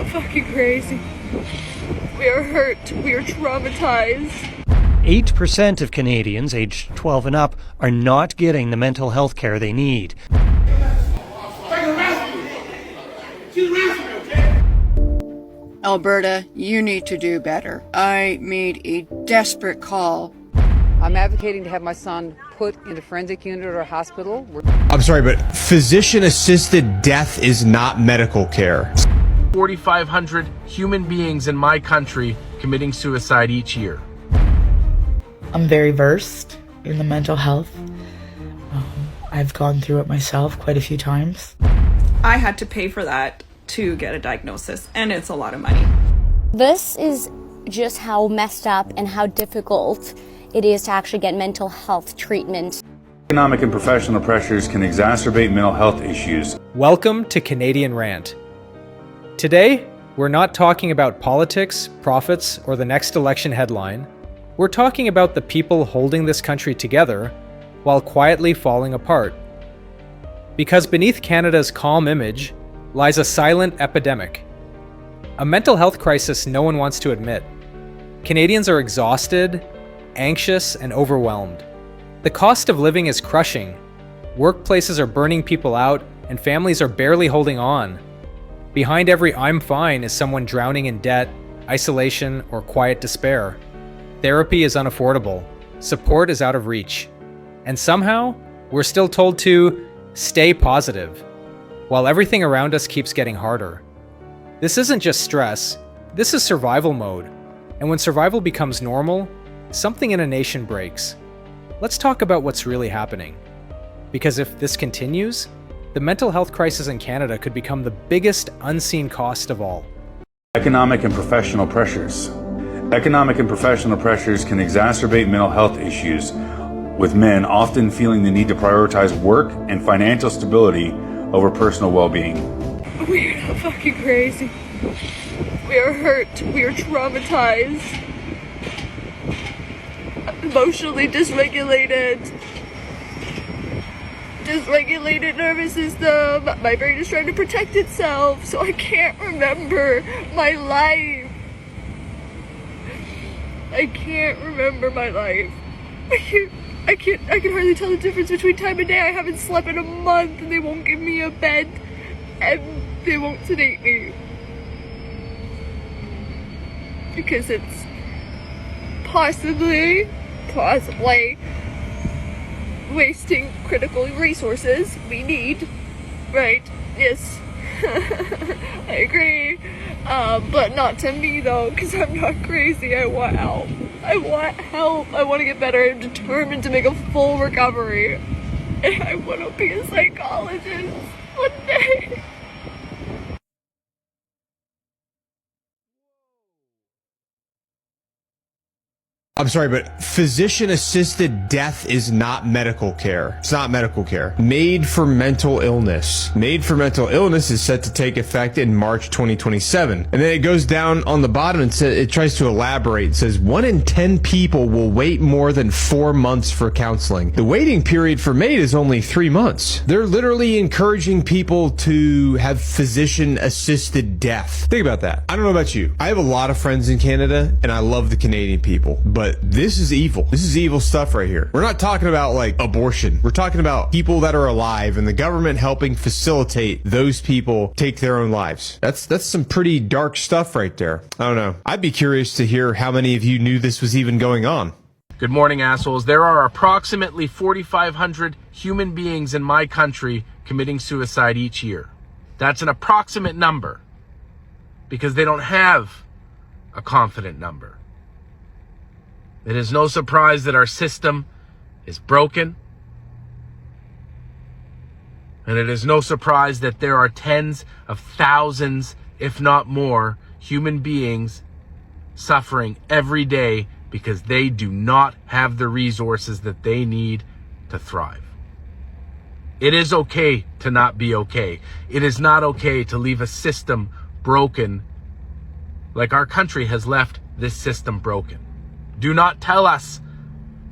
fucking crazy. We are hurt. We are traumatized. 8% of Canadians aged 12 and up are not getting the mental health care they need. Alberta, you need to do better. I made a desperate call. I'm advocating to have my son put in a forensic unit or a hospital. I'm sorry, but physician-assisted death is not medical care. 4,500 human beings in my country committing suicide each year. I'm very versed in the mental health. I've gone through it myself quite a few times. I had to pay for that to get a diagnosis, and it's a lot of money. This is just how messed up and how difficult it is to actually get mental health treatment. Economic and professional pressures can exacerbate mental health issues. Welcome to Canadian Rant. Today, we're not talking about politics, profits, or the next election headline. We're talking about the people holding this country together while quietly falling apart. Because beneath Canada's calm image lies a silent epidemic. A mental health crisis no one wants to admit. Canadians are exhausted, anxious, and overwhelmed. The cost of living is crushing. Workplaces are burning people out, and families are barely holding on. Behind every "I'm fine" is someone drowning in debt, isolation, or quiet despair. Therapy is unaffordable. Support is out of reach. And somehow, we're still told to stay positive, while everything around us keeps getting harder. This isn't just stress, this is survival mode. And when survival becomes normal, something in a nation breaks. Let's talk about what's really happening. Because if this continues, the mental health crisis in Canada could become the biggest unseen cost of all. Economic and professional pressures. Economic and professional pressures can exacerbate mental health issues, with men often feeling the need to prioritize work and financial stability over personal well-being. We are fucking crazy. We are hurt. We are traumatized. Emotionally dysregulated. Dysregulated nervous system. My brain is trying to protect itself, so I can't remember my life. I can't remember my life. I can hardly tell the difference between time and day. I haven't slept in a month, and they won't give me a bed, and they won't sedate me. Because it's possibly wasting critical resources we need, right? Yes, I agree, but not to me though, because I'm not crazy. I want help. I want to get better. I'm determined to make a full recovery, and I want to be a psychologist one day. I'm sorry, but physician-assisted death is not medical care. It's not medical care. MAID for mental illness. MAID for mental illness is set to take effect in March 2027. And then it goes down on the bottom and it tries to elaborate. It says 1 in 10 people will wait more than 4 months for counseling. The waiting period for MAID is only 3 months. They're literally encouraging people to have physician-assisted death. Think about that. I don't know about you. I have a lot of friends in Canada, and I love the Canadian people, but this is evil. This is evil stuff right here. We're not talking about like abortion. We're talking about people that are alive and the government helping facilitate those people take their own lives. That's some pretty dark stuff right there. I don't know. I'd be curious to hear how many of you knew this was even going on. Good morning, assholes. There are approximately 4,500 human beings in my country committing suicide each year. That's an approximate number because they don't have a confident number. It is no surprise that our system is broken. And it is no surprise that there are tens of thousands, if not more, human beings suffering every day because they do not have the resources that they need to thrive. It is okay to not be okay. It is not okay to leave a system broken like our country has left this system broken. Do not tell us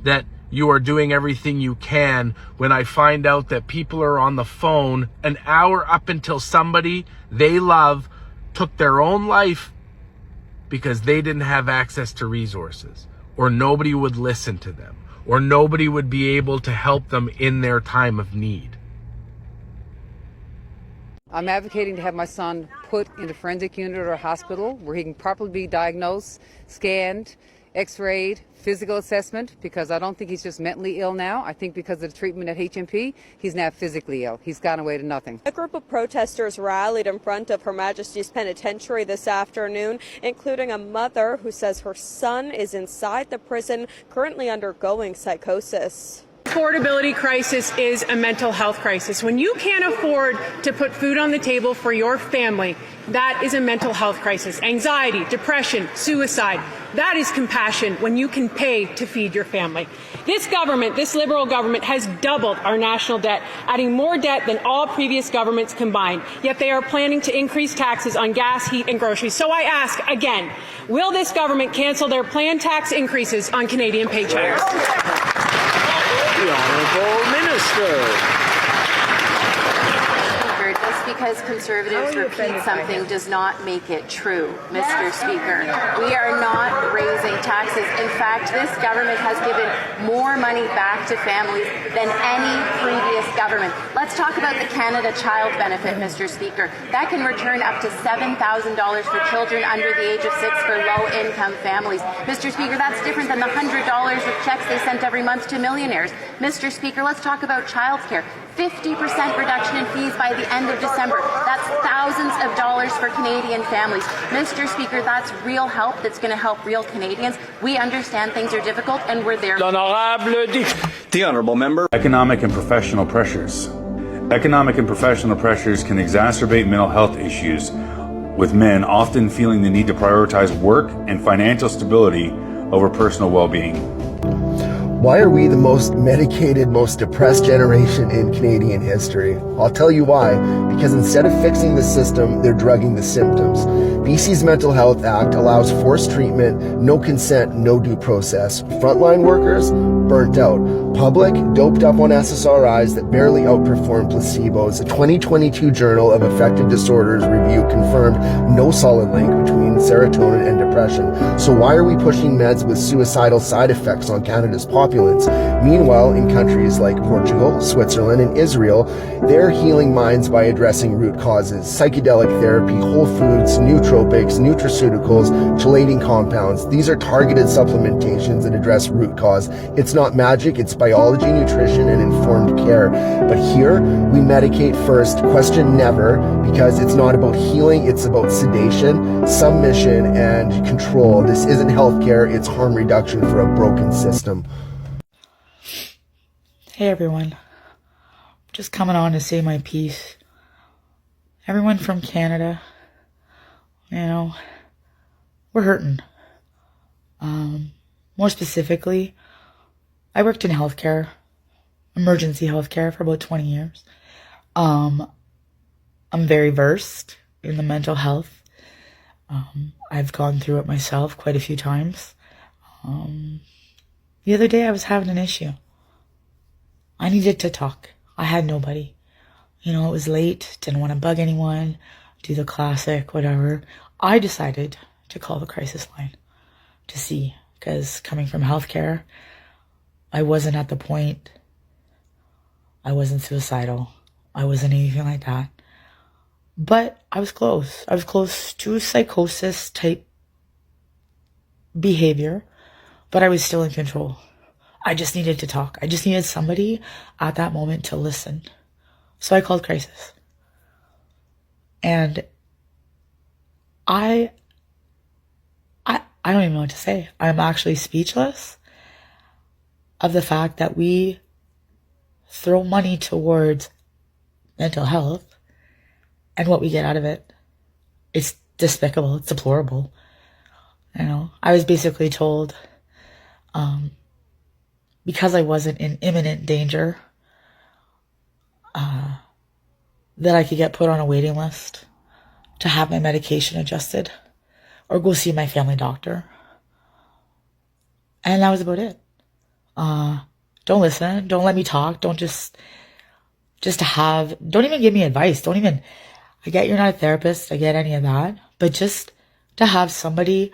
that you are doing everything you can when I find out that people are on the phone an hour up until somebody they love took their own life because they didn't have access to resources, or nobody would listen to them, or nobody would be able to help them in their time of need. I'm advocating to have my son put in a forensic unit or a hospital where he can properly be diagnosed, scanned, x-rayed, physical assessment, because I don't think he's just mentally ill now. I think because of the treatment at HMP, he's now physically ill. He's gone away to nothing. A group of protesters rallied in front of Her Majesty's Penitentiary this afternoon, including a mother who says her son is inside the prison, currently undergoing psychosis. Affordability crisis is a mental health crisis. When you can't afford to put food on the table for your family, that is a mental health crisis. Anxiety, depression, suicide, that is compassion when you can pay to feed your family. This government, this Liberal government, has doubled our national debt, adding more debt than all previous governments combined. Yet they are planning to increase taxes on gas, heat, and groceries. So I ask again, will this government cancel their planned tax increases on Canadian paychecks? The Honourable Minister. Just because conservatives repeat something does not make it true, Mr. Speaker. We are not raising taxes. In fact, this government has given more money back to families than any previous government. Let's talk about the Canada Child Benefit, Mr. Speaker. That can return up to $7,000 for children under the age of 6 for low-income families. Mr. Speaker, that's different than the $100 of checks they sent every month to millionaires. Mr. Speaker, let's talk about childcare. 50% reduction in fees by the end of December. That's thousands of dollars for Canadian families. Mr. Speaker, that's real help that's going to help real Canadians. We understand things are difficult and we're there. The Honourable Member. Economic and professional pressures. Economic and professional pressures can exacerbate mental health issues, with men often feeling the need to prioritize work and financial stability over personal well-being. Why are we the most medicated, most depressed generation in Canadian history? I'll tell you why. Because instead of fixing the system, they're drugging the symptoms. BC's Mental Health Act allows forced treatment, no consent, no due process. Frontline workers, burnt out. Public, doped up on SSRIs that barely outperform placebos. A 2022 Journal of Affective Disorders review confirmed no solid link between serotonin and depression. So why are we pushing meds with suicidal side effects on Canada's populace? Meanwhile, in countries like Portugal, Switzerland, and Israel, they're healing minds by addressing root causes. Psychedelic therapy, whole foods, nootropics, nutraceuticals, chelating compounds. These are targeted supplementations that address root cause. It's not magic, it's biology, nutrition, and informed care. But here, we medicate first, question never, because it's not about healing, it's about sedation, submission, and control. This isn't healthcare, it's harm reduction for a broken system. Hey everyone, just coming on to say my piece. Everyone from Canada, we're hurting. More specifically, I worked in healthcare, emergency healthcare for about 20 years. I'm very versed in the mental health. I've gone through it myself quite a few times. The other day I was having an issue. I needed to talk. I had nobody. It was late, didn't want to bug anyone, do the classic, whatever. I decided to call the crisis line to see, because coming from healthcare, I wasn't at the point, I wasn't suicidal, I wasn't anything like that. But I was close. I was close to psychosis type behavior, but I was still in control. I just needed to talk. I just needed somebody at that moment to listen. So I called crisis. And I don't even know what to say. I'm actually speechless of the fact that we throw money towards mental health and what we get out of it. It's despicable. It's deplorable. I was basically told, because I wasn't in imminent danger, that I could get put on a waiting list to have my medication adjusted or go see my family doctor. And that was about it. Don't listen. Don't let me talk. Don't don't even give me advice. I get you're not a therapist. I get any of that. But just to have somebody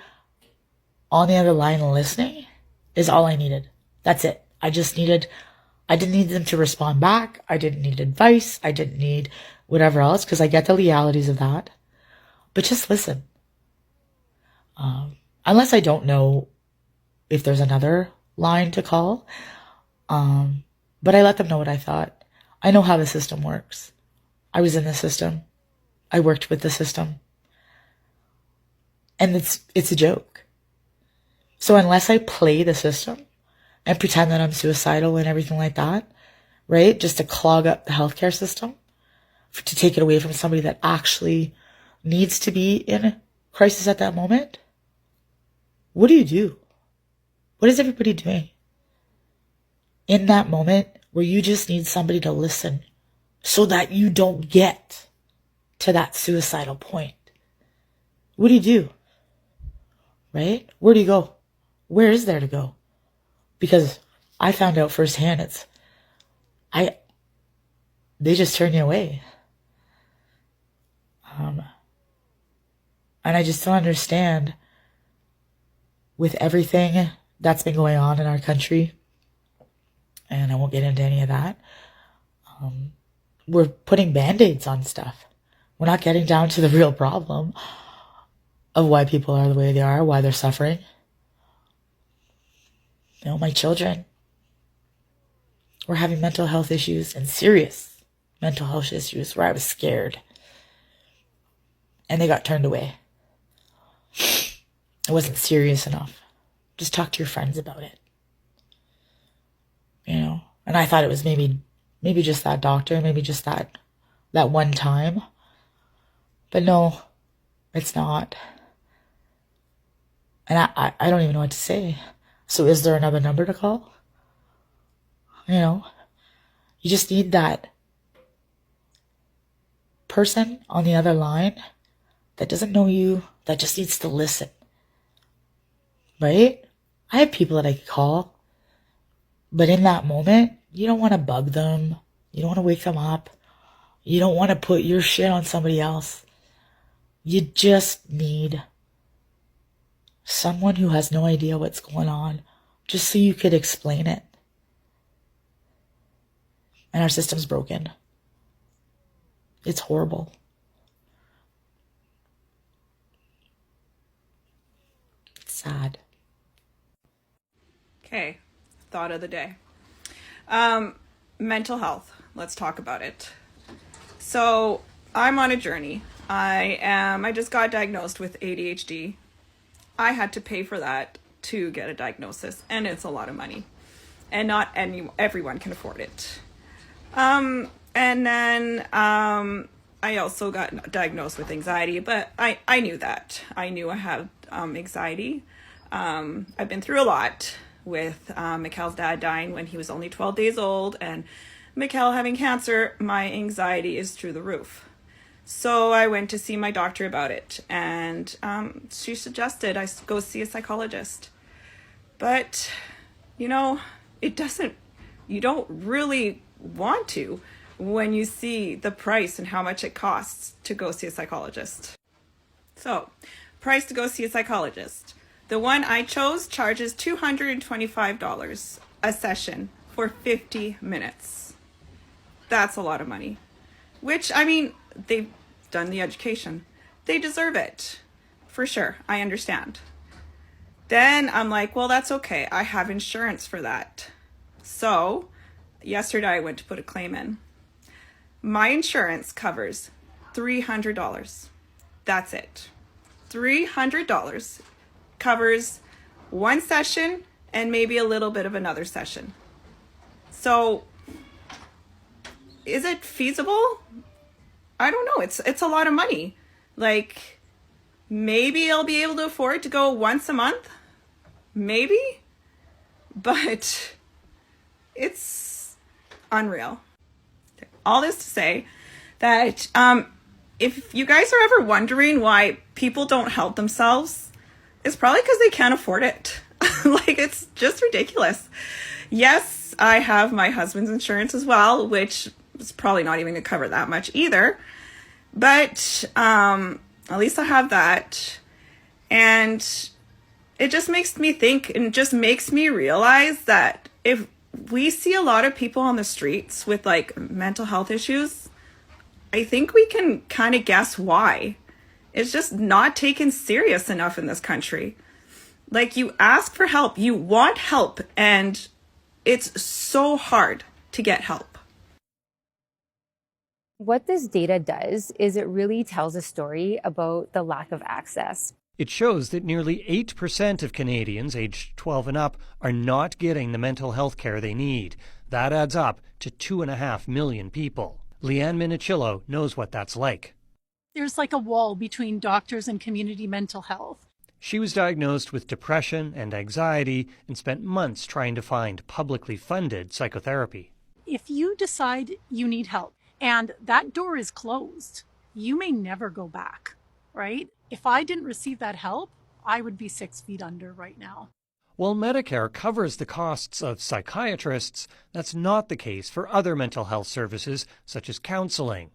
on the other line listening is all I needed. That's it. I didn't need them to respond back. I didn't need advice. I didn't need whatever else, because I get the realities of that. But just listen. Unless I don't know if there's another line to call. But I let them know what I thought. I know how the system works. I was in the system. I worked with the system. And it's a joke. So unless I play the system and pretend that I'm suicidal and everything like that, right? Just to clog up the healthcare system, to take it away from somebody that actually needs to be in a crisis at that moment. What do you do? What is everybody doing in that moment where you just need somebody to listen so that you don't get to that suicidal point? What do you do? Right? Where do you go? Where is there to go? Because I found out firsthand they just turn you away. And I just don't understand, with everything that's been going on in our country, and I won't get into any of that, we're putting band-aids on stuff. We're not getting down to the real problem of why people are the way they are, why they're suffering. You know, my children were having mental health issues, and serious mental health issues, where I was scared. And they got turned away. It wasn't serious enough. Just talk to your friends about it. You know? And I thought it was maybe just that doctor, maybe just that one time. But no, it's not. And I don't even know what to say. So is there another number to call? You know? You just need that person on the other line that doesn't know you, that just needs to listen. Right? I have people that I could call, but in that moment, you don't want to bug them. You don't want to wake them up. You don't want to put your shit on somebody else. You just need someone who has no idea what's going on, just so you could explain it. And our system's broken. It's horrible. It's sad. Okay, thought of the day. Mental health. Let's talk about it. So I'm on a journey. I just got diagnosed with ADHD. I had to pay for that to get a diagnosis, and it's a lot of money, and not everyone can afford it. And then I also got diagnosed with anxiety, but I knew that. I knew I had anxiety. I've been through a lot with Mikhail's dad dying when he was only 12 days old, and Mikhail having cancer. My anxiety is through the roof. So I went to see my doctor about it, and she suggested I go see a psychologist. But, you know, you don't really want to when you see the price and how much it costs to go see a psychologist. So, price to go see a psychologist. The one I chose charges $225 a session for 50 minutes. That's a lot of money. Which, I mean, they've done the education. They deserve it. For sure. I understand. Then I'm like, well, that's okay. I have insurance for that. So, yesterday I went to put a claim in. My insurance covers $300. That's it. $300 covers one session and maybe a little bit of another session. So, is it feasible? I don't know. It's a lot of money. Like, maybe I'll be able to afford to go once a month. Maybe. But it's unreal. All this to say that if you guys are ever wondering why people don't help themselves, it's probably because they can't afford it. Like, it's just ridiculous. Yes, I have my husband's insurance as well, which is probably not even going to cover that much either. But At least I have that. And it just makes me think and just makes me realize that if we see a lot of people on the streets with like mental health issues, I think we can kind of guess why. It's just not taken serious enough in this country. Like, you ask for help, you want help, and it's so hard to get help. What this data does is it really tells a story about the lack of access. It shows that nearly 8% of Canadians aged 12 and up are not getting the mental health care they need. That adds up to 2.5 million people. Leanne Minicillo knows what that's like. There's like a wall between doctors and community mental health. She was diagnosed with depression and anxiety and spent months trying to find publicly funded psychotherapy. If you decide you need help and that door is closed, you may never go back, right? If I didn't receive that help, I would be 6 feet under right now. While Medicare covers the costs of psychiatrists, that's not the case for other mental health services such as counseling.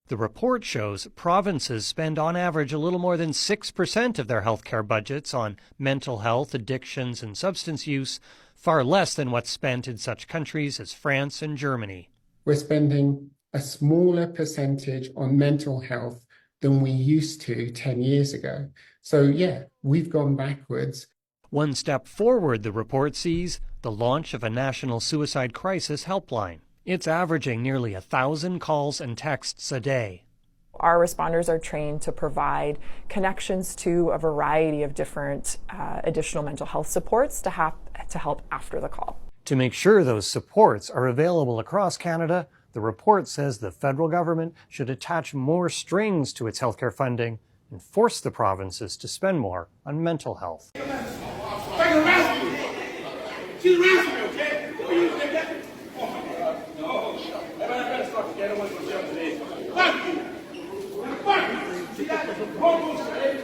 The report shows provinces spend on average a little more than 6% of their healthcare budgets on mental health, addictions, and substance use, far less than what's spent in such countries as France and Germany. We're spending a smaller percentage on mental health than we used to 10 years ago. So yeah, we've gone backwards. One step forward, the report sees the launch of a national suicide crisis helpline. It's averaging nearly 1,000 calls and texts a day. Our responders are trained to provide connections to a variety of different additional mental health supports to help after the call. To make sure those supports are available across Canada, the report says the federal government should attach more strings to its healthcare funding and force the provinces to spend more on mental health. She's arrested me, okay? Fuck you! Fuck you! She got the vocals, right?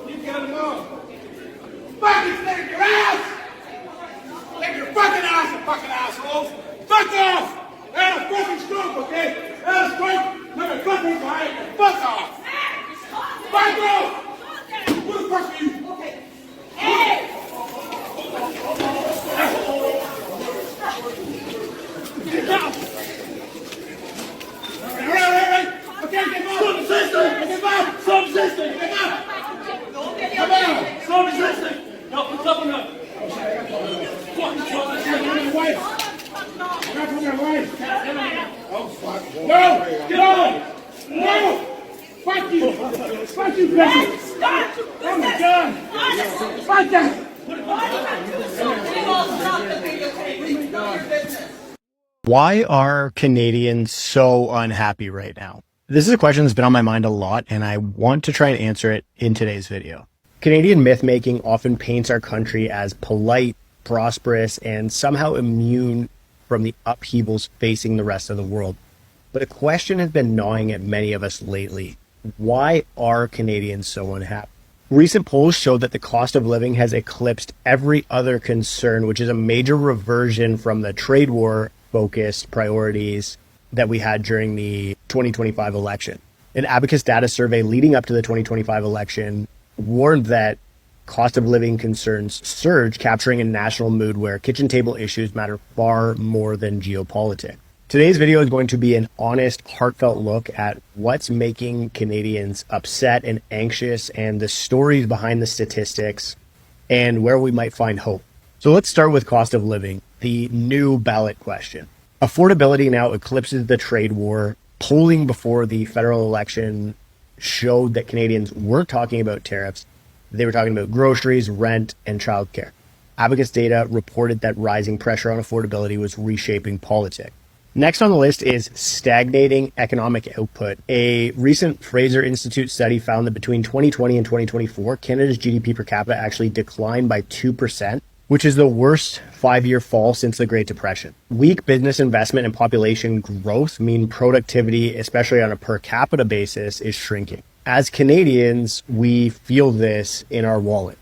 You got them all. Fucking stick your ass! Take your fucking ass, you fucking assholes! Fuck off! And a fucking stroke, okay? And a stroke! Never fucking behind. Fuck off! Fuck off! Who the fuck are you? Okay. Hey! Get down! Right. Okay, get up! Stop resisting! Get up! Stop resisting! Get up! Come on! Stop resisting! No, what's up enough? Fucking stop resisting! You're my wife! You're not my wife! Oh, fuck. No! Get on! No! Fuck you! Fuck you, bitch! Stop! Oh my God! Fuck that! Why are Canadians so unhappy right now? This is a question that's been on my mind a lot, and I want to try and answer it in today's video. Canadian myth-making often paints our country as polite, prosperous, and somehow immune from the upheavals facing the rest of the world. But a question has been gnawing at many of us lately. Why are Canadians so unhappy? Recent polls show that the cost of living has eclipsed every other concern, which is a major reversion from the trade war focused priorities that we had during the 2025 election. An Abacus data survey leading up to the 2025 election warned that cost of living concerns surge, capturing a national mood where kitchen table issues matter far more than geopolitics. Today's video is going to be an honest, heartfelt look at what's making Canadians upset and anxious and the stories behind the statistics and where we might find hope. So let's start with cost of living, the new ballot question. Affordability now eclipses the trade war. Polling before the federal election showed that Canadians weren't talking about tariffs. They were talking about groceries, rent, and childcare. Abacus data reported that rising pressure on affordability was reshaping politics. Next on the list is stagnating economic output. A recent Fraser Institute study found that between 2020 and 2024, Canada's GDP per capita actually declined by 2%, which is the worst 5-year fall since the Great Depression. Weak business investment and population growth mean productivity, especially on a per capita basis, is shrinking. As Canadians, we feel this in our wallet.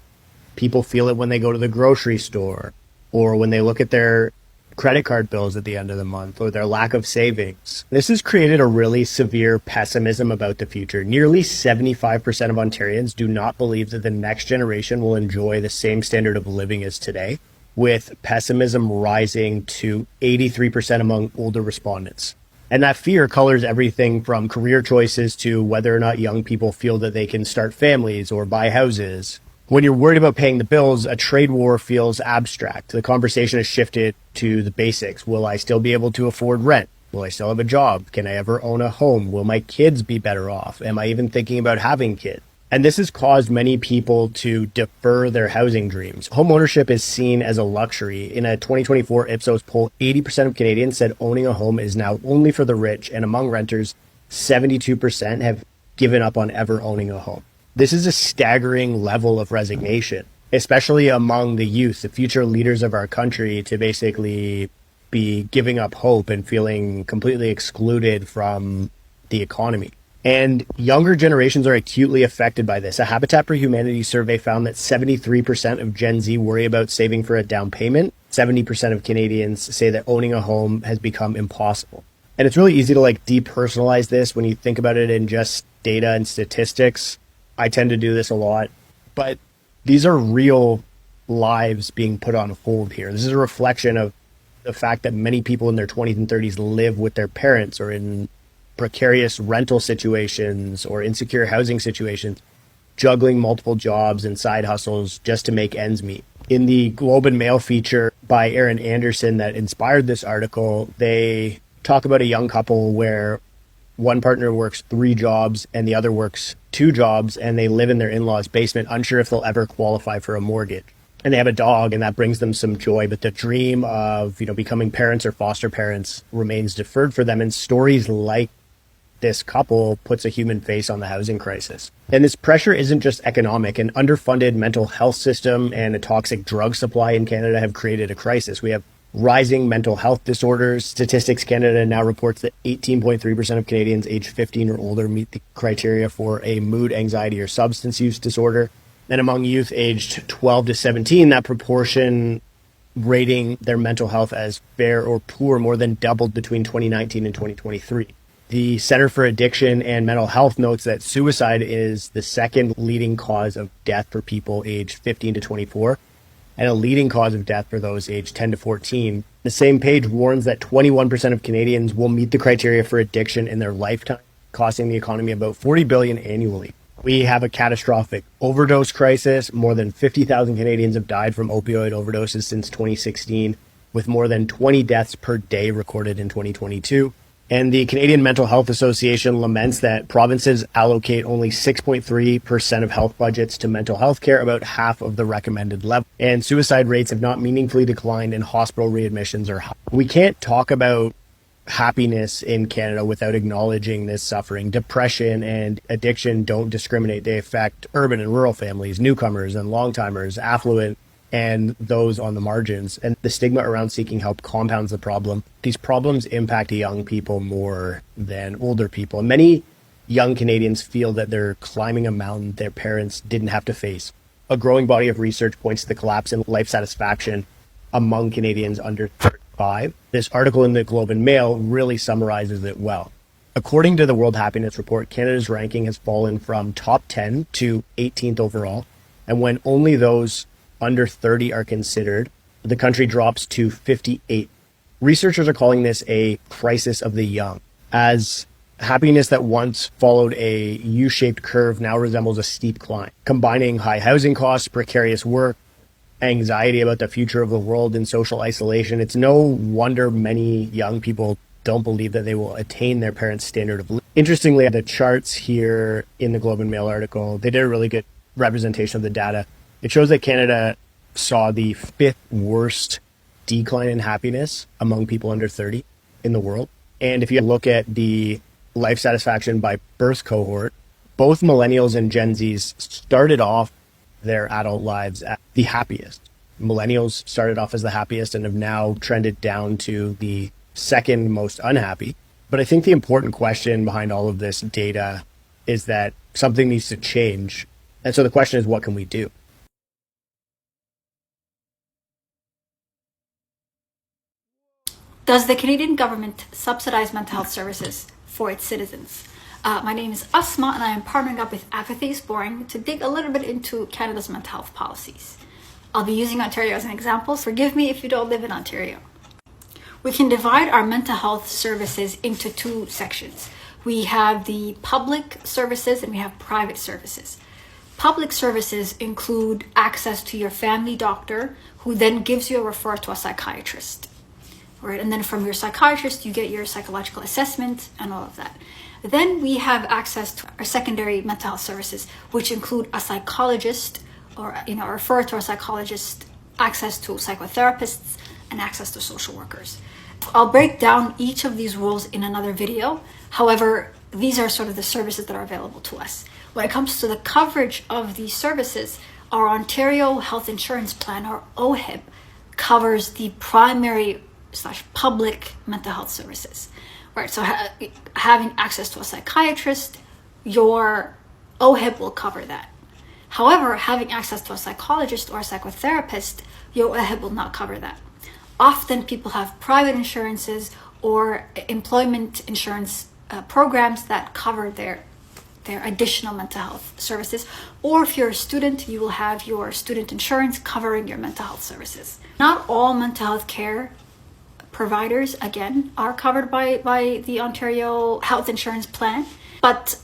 People feel it when they go to the grocery store or when they look at their credit card bills at the end of the month or their lack of savings. This has created a really severe pessimism about the future. Nearly 75% of Ontarians do not believe that the next generation will enjoy the same standard of living as today, with pessimism rising to 83% among older respondents. And that fear colors everything from career choices to whether or not young people feel that they can start families or buy houses. When you're worried about paying the bills, a trade war feels abstract. The conversation has shifted to the basics. Will I still be able to afford rent? Will I still have a job? Can I ever own a home? Will my kids be better off? Am I even thinking about having kids? And this has caused many people to defer their housing dreams. Home ownership is seen as a luxury. In a 2024 Ipsos poll, 80% of Canadians said owning a home is now only for the rich, and among renters, 72% have given up on ever owning a home. This is a staggering level of resignation, especially among the youth, the future leaders of our country, to basically be giving up hope and feeling completely excluded from the economy. And younger generations are acutely affected by this. A Habitat for Humanity survey found that 73% of Gen Z worry about saving for a down payment. 70% of Canadians say that owning a home has become impossible. And it's really easy to depersonalize this when you think about it in just data and statistics. I tend to do this a lot, but these are real lives being put on hold here. This is a reflection of the fact that many people in their 20s and 30s live with their parents or in precarious rental situations or insecure housing situations, juggling multiple jobs and side hustles just to make ends meet. In the Globe and Mail feature by Aaron Anderson that inspired this article, they talk about a young couple where one partner works 3 jobs and the other works 2 jobs, and they live in their in-laws' basement, unsure if they'll ever qualify for a mortgage. And they have a dog, and that brings them some joy, but the dream of, becoming parents or foster parents remains deferred for them. And stories like this couple puts a human face on the housing crisis. And this pressure isn't just economic. An underfunded mental health system and a toxic drug supply in Canada have created a crisis. We have rising mental health disorders. Statistics Canada now reports that 18.3% of Canadians aged 15 or older meet the criteria for a mood, anxiety, or substance use disorder. And among youth aged 12 to 17, that proportion rating their mental health as fair or poor more than doubled between 2019 and 2023. The Center for Addiction and Mental Health notes that suicide is the second leading cause of death for people aged 15 to 24, and a leading cause of death for those aged 10 to 14. The same page warns that 21% of Canadians will meet the criteria for addiction in their lifetime, costing the economy about $40 billion annually. We have a catastrophic overdose crisis. More than 50,000 Canadians have died from opioid overdoses since 2016, with more than 20 deaths per day recorded in 2022. And the Canadian Mental Health Association laments that provinces allocate only 6.3% of health budgets to mental health care, about half of the recommended level. And suicide rates have not meaningfully declined, and hospital readmissions are high. We can't talk about happiness in Canada without acknowledging this suffering. Depression and addiction don't discriminate. They affect urban and rural families, newcomers and long-timers, affluent and those on the margins. And the stigma around seeking help compounds the problem. These problems impact young people more than older people. And many young Canadians feel that they're climbing a mountain their parents didn't have to face. A growing body of research points to the collapse in life satisfaction among Canadians under 35. This article in the Globe and Mail really summarizes it well. According to the World Happiness Report, Canada's ranking has fallen from top 10 to 18th overall. And when only those under 30 are considered, the country drops to 58. Researchers are calling this a crisis of the young, as happiness that once followed a U-shaped curve now resembles a steep climb, combining high housing costs, precarious work, anxiety about the future of the world, and social isolation. It's no wonder many young people don't believe that they will attain their parents' standard of living. Interestingly, the charts here in the Globe and Mail article, they did a really good representation of the data. It shows that Canada saw the 5th worst decline in happiness among people under 30 in the world. And if you look at the life satisfaction by birth cohort, both millennials and Gen Zs started off their adult lives at the happiest. Millennials started off as the happiest and have now trended down to the second most unhappy. But I think the important question behind all of this data is that something needs to change. And so the question is, what can we do? Does the Canadian government subsidize mental health services for its citizens? My name is Asma, and I am partnering up with Apathy is Boring to dig a little bit into Canada's mental health policies. I'll be using Ontario as an example, so forgive me if you don't live in Ontario. We can divide our mental health services into two sections. We have the public services and we have private services. Public services include access to your family doctor, who then gives you a referral to a psychiatrist. Right? And then from your psychiatrist, you get your psychological assessment and all of that. Then we have access to our secondary mental health services, which include a psychologist, or refer to a psychologist, access to psychotherapists, and access to social workers. I'll break down each of these roles in another video. However, these are sort of the services that are available to us. When it comes to the coverage of these services, our Ontario Health Insurance Plan, or OHIP, covers the primary/public mental health services. Right, so having access to a psychiatrist, your OHIP will cover that. However, having access to a psychologist or a psychotherapist, your OHIP will not cover that. Often people have private insurances or employment insurance programs that cover their additional mental health services. Or if you're a student, you will have your student insurance covering your mental health services. Not all mental health care providers, again, are covered by the Ontario Health Insurance Plan, but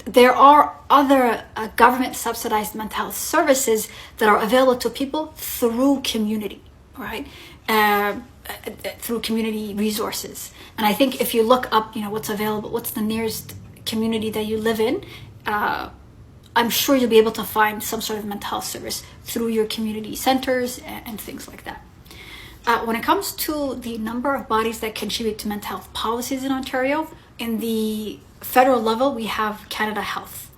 there are other government subsidized mental health services that are available to people through community, right? Through community resources. And I think if you look up, what's available, what's the nearest community that you live in, I'm sure you'll be able to find some sort of mental health service through your community centers and things like that. When it comes to the number of bodies that contribute to mental health policies in Ontario, in the federal level, we have Canada Health.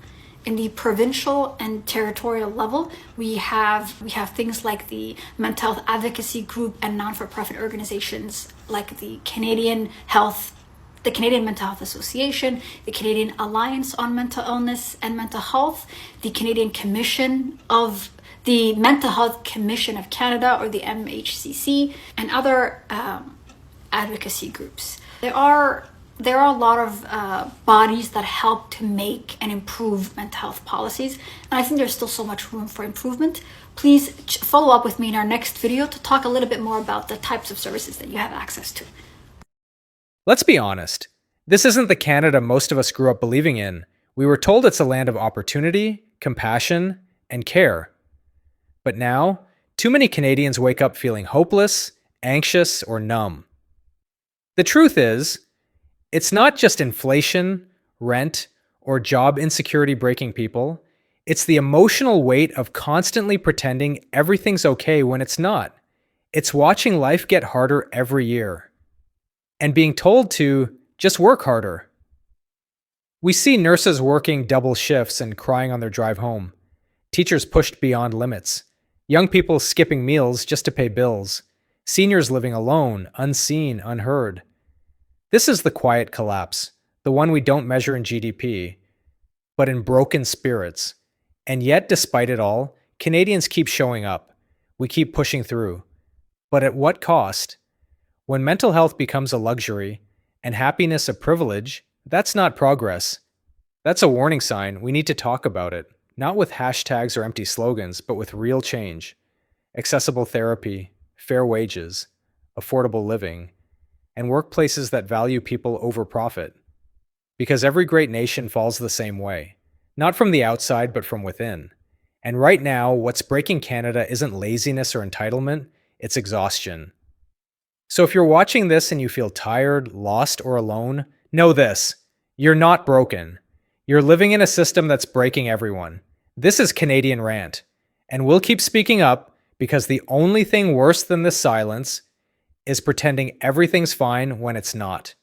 In the provincial and territorial level, we have things like the mental health advocacy group and non-for-profit organizations like the Canadian Mental Health Association, the Canadian Alliance on Mental Illness and Mental Health, the the Mental Health Commission of Canada, or the MHCC, and other advocacy groups. There are a lot of bodies that help to make and improve mental health policies, and I think there's still so much room for improvement. Please follow up with me in our next video to talk a little bit more about the types of services that you have access to. Let's be honest. This isn't the Canada most of us grew up believing in. We were told it's a land of opportunity, compassion, and care. But now, too many Canadians wake up feeling hopeless, anxious, or numb. The truth is, it's not just inflation, rent, or job insecurity breaking people. It's the emotional weight of constantly pretending everything's okay when it's not. It's watching life get harder every year and being told to just work harder. We see nurses working double shifts and crying on their drive home, teachers pushed beyond limits, young people skipping meals just to pay bills, seniors living alone, unseen, unheard. This is the quiet collapse, the one we don't measure in GDP, but in broken spirits. And yet, despite it all, Canadians keep showing up. We keep pushing through. But at what cost? When mental health becomes a luxury and happiness a privilege, that's not progress. That's a warning sign. We need to talk about it, not with hashtags or empty slogans, but with real change. Accessible therapy, fair wages, affordable living, and workplaces that value people over profit. Because every great nation falls the same way, not from the outside, but from within. And right now, what's breaking Canada isn't laziness or entitlement, it's exhaustion. So if you're watching this and you feel tired, lost, or alone, know this: you're not broken. You're living in a system that's breaking everyone. This is Canadian Rant, and we'll keep speaking up because the only thing worse than this silence is pretending everything's fine when it's not.